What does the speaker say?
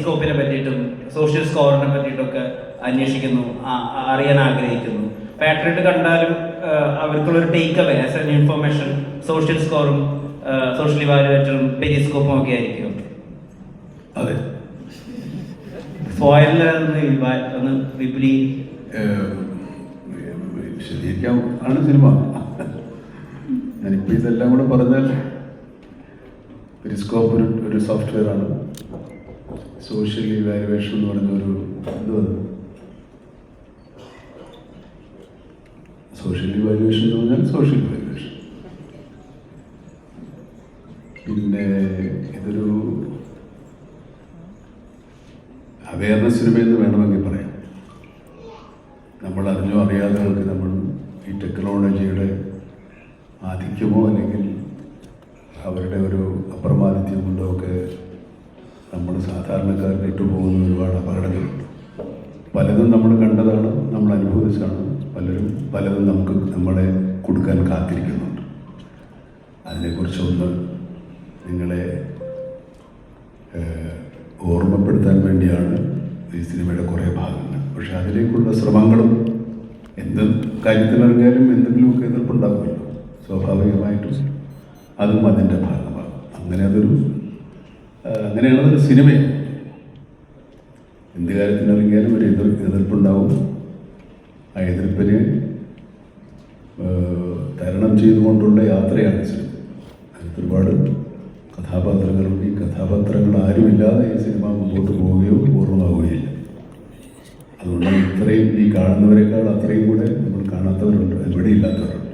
പെരിസ്കോപ്പിനെ പറ്റിയിട്ടും സോഷ്യൽ സ്കോറിനെ പറ്റിയിട്ടൊക്കെ അന്വേഷിക്കുന്നു, അറിയാൻ ആഗ്രഹിക്കുന്നു. പാട്രിയറ്റ് കണ്ടാലും അവർക്കുള്ളൊരു take away as an information social സ്കോറും സോഷ്യൽ ഇവാലുവേറ്ററും പെരിസ്കോപ്പും ഒക്കെ ആയിരിക്കും. അതെ, ഒന്ന് വിപുലീ വിശദീകരിക്കാൻ ആണ് സിനിമ. ഞാനിപ്പോൾ ഇതെല്ലാം കൂടെ പറഞ്ഞാൽ പെരിസ്കോപ്പ് ഒരു സോഫ്റ്റ്വെയർ ആണ്. സോഷ്യൽ ഇവാലുവേഷൻ എന്ന് പറഞ്ഞൊരു സോഷ്യൽ ഇവാലുവേഷൻ എന്ന് പറഞ്ഞാൽ സോഷ്യൽ ഇവാലുവേഷൻ. പിന്നെ ഇതൊരു അവയർനെസ് സിനിമയെന്ന് വേണമെങ്കിൽ പറയാം. നമ്മൾ അറിഞ്ഞോ അറിയാതെയൊക്കെ നമ്മൾ ഈ ടെക്നോളജിയുടെ ആധിക്യമോ അല്ലെങ്കിൽ അവരുടെ ഒരു അപ്രമാദിത്യം കൊണ്ടോ ഒക്കെ നമ്മൾ സാധാരണക്കാർ വിട്ടുപോകുന്ന ഒരുപാട് അപകടങ്ങളുണ്ട്. പലതും നമ്മൾ കണ്ടതാണ്, നമ്മൾ അനുഭവിച്ചതാണ്. പലതും നമുക്ക് നമ്മളെ കൊടുക്കാൻ കാത്തിരിക്കുന്നുണ്ട്. അതിനെക്കുറിച്ചൊന്ന് നിങ്ങളെ ഓർമ്മപ്പെടുത്താൻ വേണ്ടിയാണ് ഈ സിനിമയുടെ കുറേ ഭാഗങ്ങൾ. പക്ഷെ അതിലേക്കുള്ള ശ്രമങ്ങളും എന്ത് കാര്യത്തിലിറങ്ങിയാലും എന്തെങ്കിലുമൊക്കെ എതിർപ്പുണ്ടാകുമല്ലോ, സ്വാഭാവികമായിട്ടും അതും അതിൻ്റെ ഭാഗമാണ്. അങ്ങനെയാണതൊരു സിനിമയാണ്. എന്ത് കാര്യത്തിനിറങ്ങിയാലും ഒരു എതിർപ്പുണ്ടാവും. ആ എതിർപ്പിനെ തരണം ചെയ്തുകൊണ്ടുള്ള യാത്രയാണ് സിനിമ. അതിനകത്ത് ഒരുപാട് കഥാപാത്രങ്ങളുണ്ട്. ഈ കഥാപാത്രങ്ങൾ ആരുമില്ലാതെ ഈ സിനിമ മുമ്പോട്ട് പോവുകയോ പൂർണ്ണമാവുകയില്ല. അതുകൊണ്ട് ഇത്രയും ഈ കാണുന്നവരെക്കാൾ അത്രയും കൂടെ നമ്മൾ കാണാത്തവരുണ്ട്, ഇവിടെ ഇല്ലാത്തവരുണ്ട്.